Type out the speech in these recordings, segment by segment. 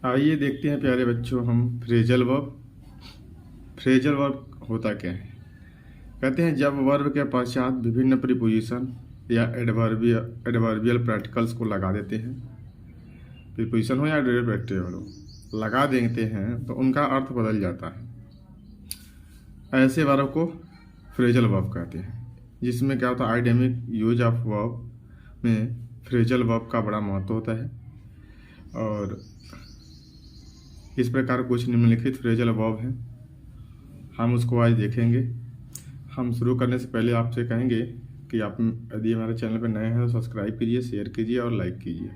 आइए देखते हैं प्यारे बच्चों हम फ्रेजल वर्ब। फ्रेजल वर्ब होता क्या है? कहते हैं जब वर्ब के पश्चात विभिन्न प्रीपोजिशन या एडवर्बियल प्रैक्टिकल्स को लगा देते हैं, प्रीपोजिशन हो या एडवर्बियल प्रैक्टिकल हो, लगा देते हैं तो उनका अर्थ बदल जाता है। ऐसे वर्ब को फ्रेजल वर्ब कहते हैं, जिसमें क्या होता है, आइडेमिक यूज ऑफ वर्ब में फ्रेजल वर्ब का बड़ा महत्व होता है। और इस प्रकार कुछ निम्नलिखित फ्रेजल वर्ब हैं, हम उसको आज देखेंगे। हम शुरू करने से पहले आपसे कहेंगे कि आप यदि हमारे चैनल पर नए हैं तो सब्सक्राइब कीजिए, शेयर कीजिए और लाइक कीजिए।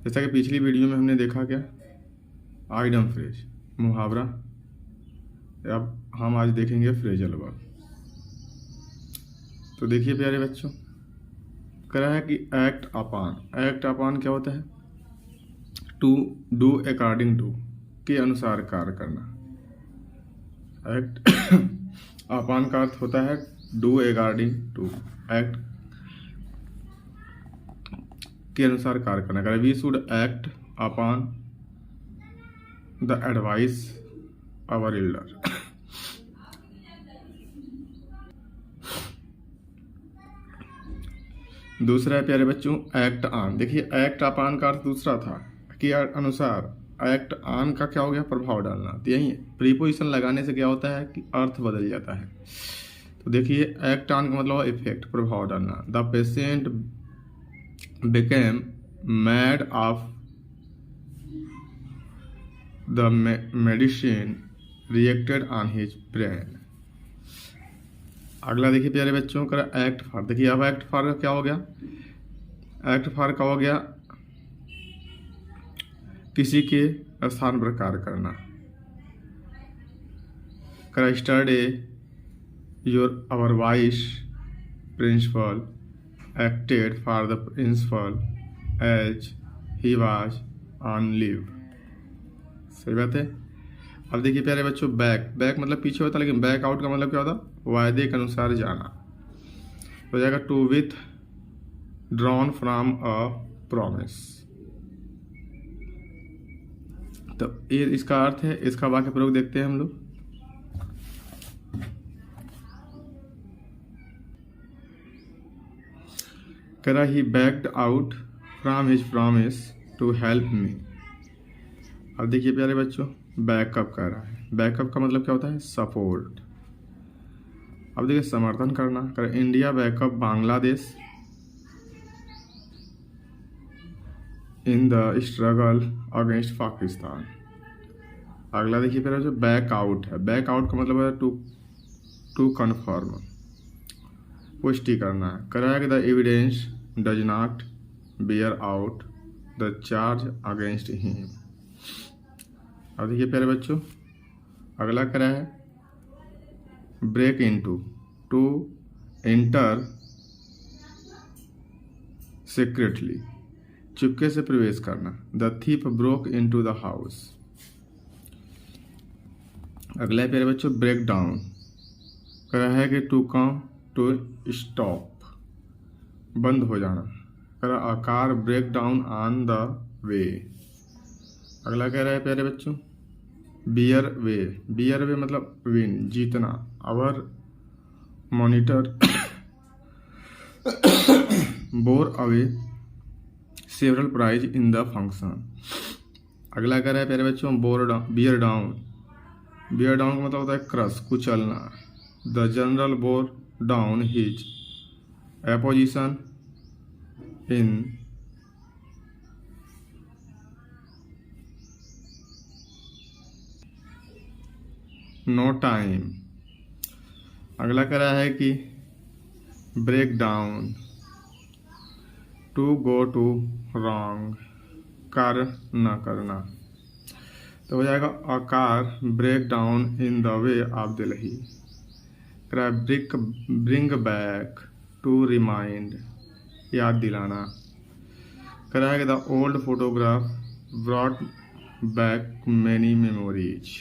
जैसा कि पिछली वीडियो में हमने देखा क्या, आइडम फ्रेज, मुहावरा। अब हम आज देखेंगे फ्रेजल वर्ब। तो देखिए प्यारे बच्चों, कह रहा है कि एक्ट अपॉन। एक्ट अपॉन क्या होता है? टू डू अकॉर्डिंग टू, के अनुसार कार्य करना। एक्ट अपॉन का अर्थ होता है डू अकॉर्डिंग टू, एक्ट के अनुसार कार्य करना। करें we should act upon the advice our elder. दूसरा है प्यारे बच्चों एक्ट ऑन। देखिए एक्ट अपॉन का अर्थ दूसरा था कि अनुसार, एक्ट ऑन का क्या हो गया, प्रभाव डालना। तो यही प्रीपोजिशन लगाने से क्या होता है कि अर्थ बदल जाता है। तो देखिए एक्ट ऑन का मतलब इफेक्ट, प्रभाव डालना। The patient became mad of the medicine reacted on his brain. अगला देखिए प्यारे बच्चों का एक्ट फॉर। देखिए अब एक्ट फॉर का क्या हो गया, एक्ट फॉर का हो गया किसी के स्थान पर कार्य करना। Study your our vice principal acted for the principal as he was on leave. सही बात है। अब देखिए प्यारे बच्चों बैक। बैक मतलब पीछे होता है, लेकिन बैक आउट का मतलब क्या होता, वायदे के अनुसार जाना। हो जाएगा to withdrawn from a promise. तो ये इसका अर्थ है। इसका वाक्य प्रयोग देखते हैं हम लोग। कह रहा he backed out from his promise to help me. अब देखिए प्यारे बच्चों बैकअप कह रहा है। बैकअप का मतलब क्या होता है, सपोर्ट। अब देखिए समर्थन करना। कर India backup Bangladesh in the struggle against Pakistan. अगला देखिए फिर जो बैक आउट है। बैक आउट का मतलब है टू कन्फर्म, पुष्टि करना है। कराया कि the evidence does not bear out the charge against him. अब देखिए प्यारे बच्चों अगला करा है break into, to enter secretly, चुपके से प्रवेश करना। The thief broke into the house. अगला है प्यारे बच्चों ब्रेक डाउन। कह है कि टू कम टू स्टॉप, बंद हो जाना। कह a car break down on the way. अगला कह रहा है प्यारे बच्चों बियर वे। बियर वे मतलब विन, जीतना। Our monitor bore away several prize in the function. अगला कह रहा है प्यारे बच्चों बियर डाउन। बियर डाउन का मतलब होता है क्रश, कुचलना। The general bore down his opposition in no time. अगला कह रहा है कि break down, to go to wrong, कार्य न करना। तो हो जाएगा a car break down in the way of Delhi. Bring back, to remind, याद दिलाना। कराएगा the old photograph brought back many memories.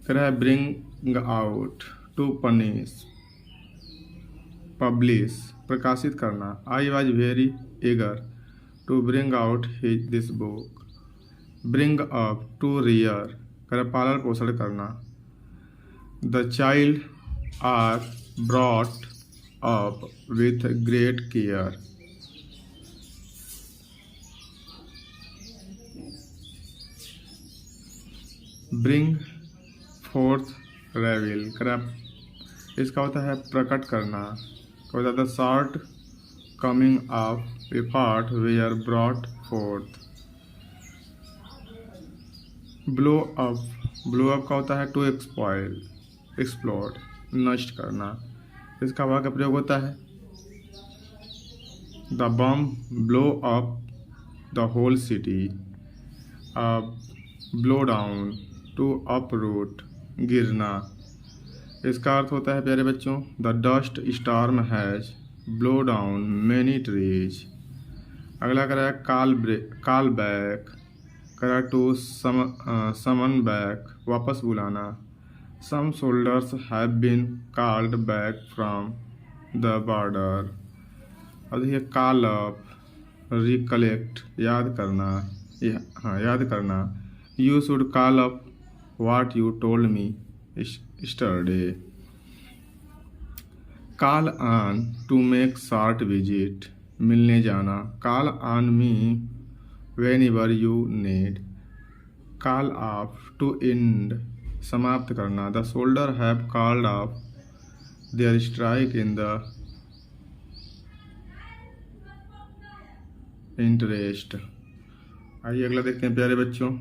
कराए bring out, to punish, publish, प्रकाशित करना। I was very eager to bring out this book. Bring up, to rear, कर पालन पोषण करना. The child are brought up with great care. Bring forth reveal, कर इसका होता है प्रकट करना. होता है the short coming of effort were brought forth. Blow up का होता है to exploit, explode, नष्ट करना. इसका वाक्य प्रयोग होता है the bomb blow up the whole city. Blow down, to uproot, गिरना. इसका अर्थ होता है प्यारे बच्चों the dust storm has blow down many trees. अगला करा है call back, करा to summon back, वापस बुलाना. Some soldiers have been called back from the border. अब देखिए call up, recollect, याद करना. याद करना. You should call up what you told me yesterday. Call on, to make short visit, मिलने जाना. Call on me whenever you need. Call off, to end, समाप्त करना. The soldier have called off their strike in the interest. आइए अगला देखते हैं प्यारे बच्चों.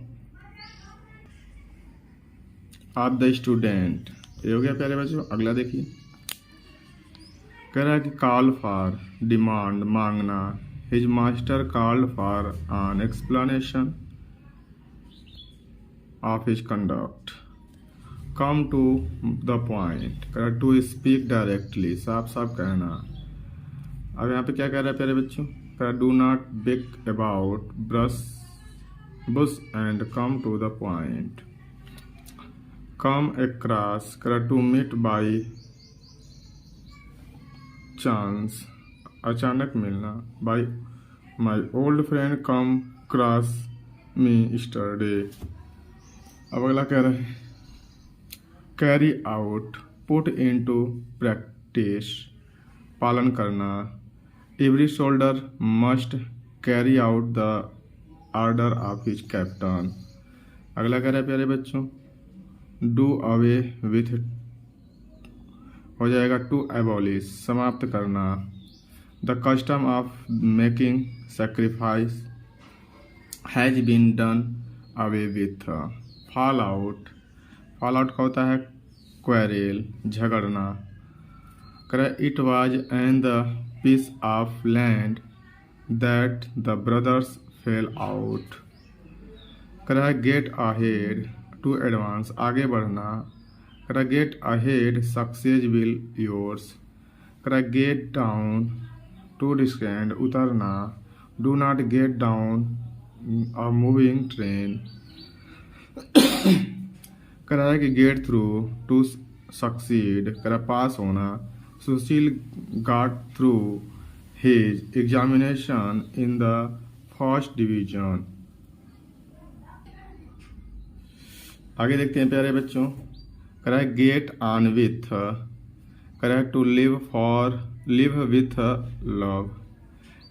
आप द स्टूडेंट, ये हो गया प्यारे बच्चों. अगला देखिए, कह रहा है कि कॉल फॉर, डिमांड, मांगना. His master called for an explanation of his conduct. Come to the point, कह रहा टू स्पीक डायरेक्टली, साफ साफ कहना. अब यहाँ पे क्या कह रहा है प्यारे बच्चों, कह रहा do not big about bush and come to the point. Come across, कह टू मीट बाई चांस, अचानक मिलना. By my old friend come cross me yesterday. अब अगला कह रहे हैं carry out, put into practice, पालन करना. Every soldier must carry out the order of his captain. अगला कह रहा है प्यारे बच्चों डू अवे विथ, हो जाएगा टू एबॉलिश, समाप्त करना. The custom of making sacrifice has been done away with. Fall out का होता है क्वेरेल, झगड़ना. करे it was and the piece of land that the brothers fell out. करे गेट अहेड, टू एडवांस, आगे बढ़ना. करा get ahead, success will yours. करा गेट डाउन, टू डिस्केंड, उतरना. Do not get down a moving train. करा कि get through, to succeed, करा pass होना. सुशील got through his examination in the first division. आगे देखते हैं प्यारे बच्चों. करा गेट ऑन विथ, करा टू लिव विथ लव.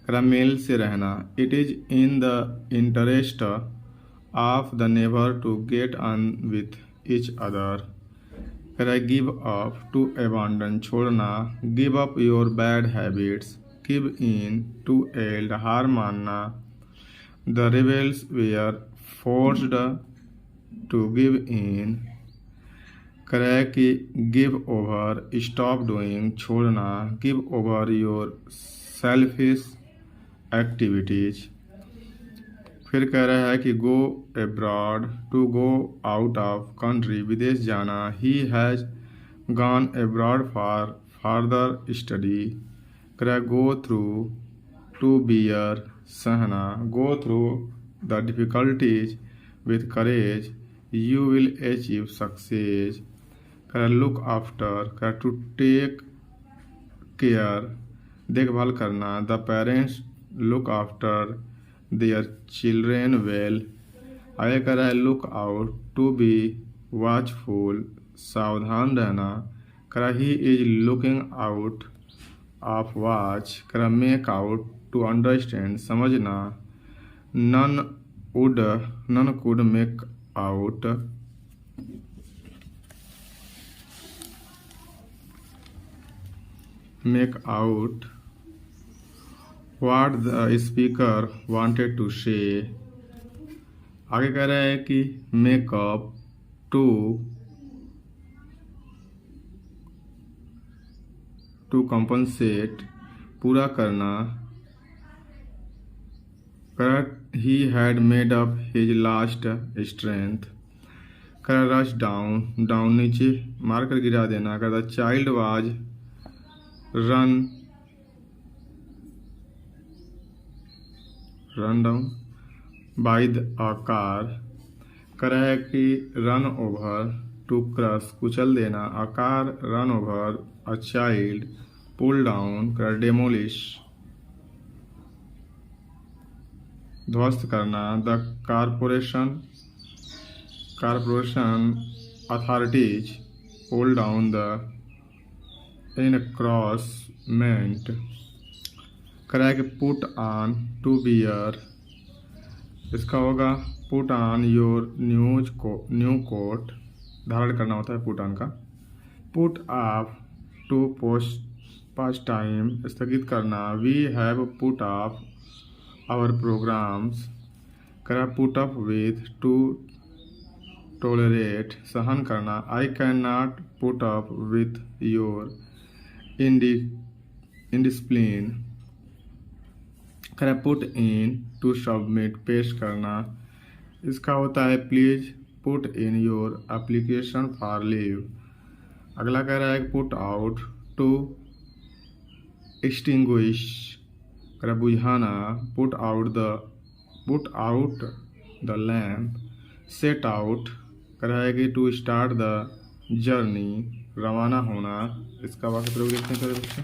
करा मेल से रहना. It is in the interest of the neighbour to get on with each other. करा गिव अप, टू अबैंडन, छोड़ना. Give up your bad habits. Give in, to yield, हार मानना. The rebels were forced to give in. करे कि give over, stop doing, छोड़ना. Give over your selfish activities. फिर कह रहा है कि go abroad, to go out of country, विदेश जाना. He has gone abroad for further study. कह गो थ्रू, टू बियर, सहना. Go through the difficulties with courage. You will achieve success. कह लुक आफ्टर, कह टू टेक केयर, देखभाल करना. The parents look after their children well. आगे कह रहा है look out, to be watchful, सावधान रहना। कह रहा he is looking out of watch. कह रहा मेक आउट, टू अंडरस्टैंड, समझना। None could make out. What the speaker wanted to say. आगे कह रहा है कि मेकअप, टू कंपनसेट, पूरा करना। He had made up his last strength. कर रश डाउन, नीचे मार कर गिरा देना। कर the child was run down by a car. कर है कि रन ओवर, टू क्रश, कुचल देना। A car run over a child, pull down. कर डेमोलिश, ध्वस्त करना। The corporation authorities pull down the encroachment. कराए कि पुट ऑन, टू बियर, इसका होगा put on your new coat, धारण करना होता है पुट ऑन का। Put off, to past time, स्थगित करना। We have put off our programmes. करा put up with, to tolerate, सहन करना। I can not put up with your indiscipline. करा पुट इन, टू सबमिट, पेश करना। इसका होता है please put in your application for leave. अगला कह रहा है पुट आउट, टू एक्सटिंग्विश, करा बुझाना। Put out the lamp, set out, करा है कि टू स्टार्ट द जर्नी, रवाना होना। इसका वाक्य प्रयोग देखते हैं बच्चे।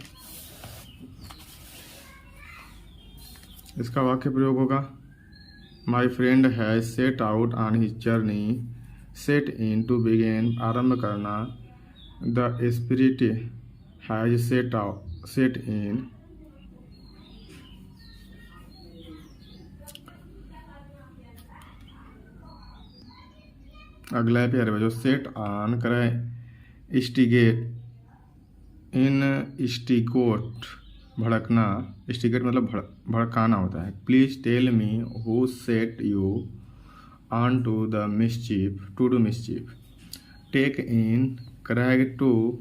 इसका वाक्य प्रयोग होगा my friend has set out on his journey. Set in, to begin, आरंभ करना। The spirit has set in. अगला है प्यारे बच्चों सेट ऑन, करें स्टिगोट, भड़कना। स्टिगेट मतलब भड़काना होता है। Please tell me who set you on to the mischief, to do mischief. Take in, करें टू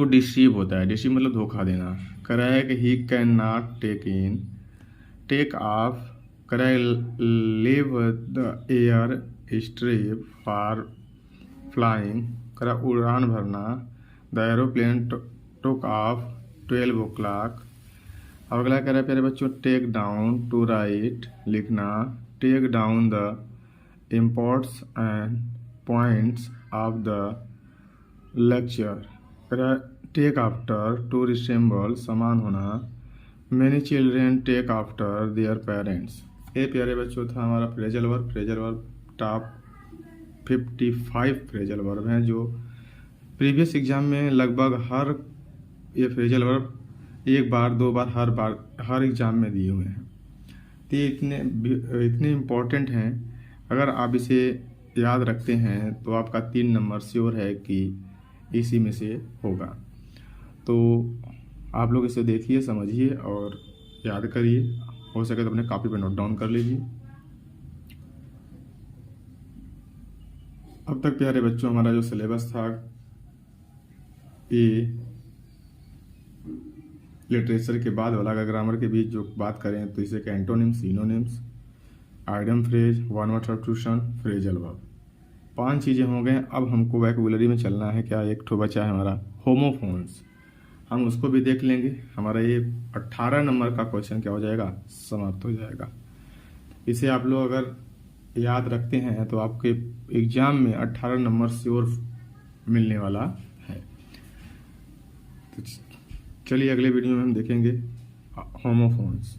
डिसीव होता है। डिसीव मतलब धोखा देना। करें कि he can not take in. Take off, करें leave the air strip for flying, करें उड़ान भरना। The aeroplane took off 12 o'clock। अब अगला कह रहा है प्यारे बच्चों टेक डाउन, टू राइट, लिखना। Take down the imports and points of the lecture. Take after, to resemble, समान होना। Many children take after their parents. ये प्यारे बच्चों था हमारा phrasal verb top 55 phrasal verb हैं जो प्रीवियस एग्जाम में लगभग हर ये फ्रेजल वर्ब एक बार दो बार हर एग्जाम में दिए हुए हैं। तो ये इतने इम्पोर्टेंट हैं। अगर आप इसे याद रखते हैं तो आपका 3 नंबर श्योर है कि इसी में से होगा। तो आप लोग इसे देखिए, समझिए और याद करिए। हो सके तो अपने कॉपी पे नोट डाउन कर लीजिए। अब तक प्यारे बच्चों हमारा जो सिलेबस था ये लिटरेचर के बाद वाला, अगर ग्रामर के बीच जो बात करें तो इसे antonyms, synonyms, idiom phrase, one word substitution, phrasal verb, 5 चीज़ें हो गए। अब हमको वोकैबुलरी में चलना है। क्या एक ठो बचा है हमारा होमोफोन्स, हम उसको भी देख लेंगे। हमारा ये 18 नंबर का क्वेश्चन क्या हो जाएगा, समाप्त हो जाएगा। इसे आप लोग अगर याद रखते हैं तो आपके एग्जाम में 18 नंबर श्योर मिलने वाला है। तो चलिए अगले वीडियो में हम देखेंगे होमोफोन्स।